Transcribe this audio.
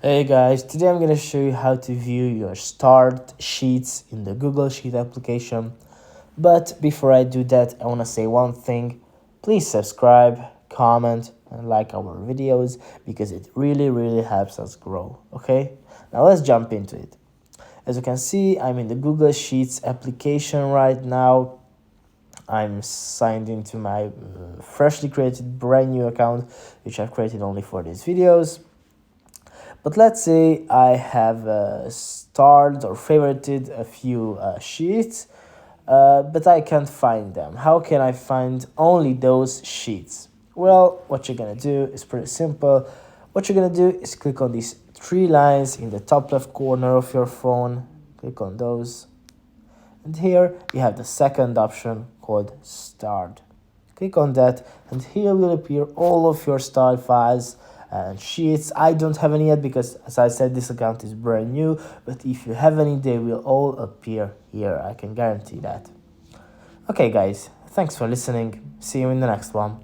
Hey guys, today I'm gonna show you how to view your starred sheets in the Google Sheet application. But before I do that, I wanna say one thing. Please subscribe, comment, and like our videos because it really helps us grow. Okay? Now let's jump into it. As you can see, I'm in the Google Sheets application right now. I'm signed into my freshly created brand new account, which I've created only for these videos. But let's say I have starred or favorited a few sheets, but I can't find them. How can I find only those sheets? Well, what you're gonna do is pretty simple. What you're gonna do is click on these three lines in the top left corner of your phone. Click on those. And here you have the second option called Starred. Click on that and here will appear all of your style files and sheets. I don't have any yet because, as I said, this account is brand new, but if you have any, they will all appear here. I can guarantee that. Okay guys, thanks for listening. See you in the next one.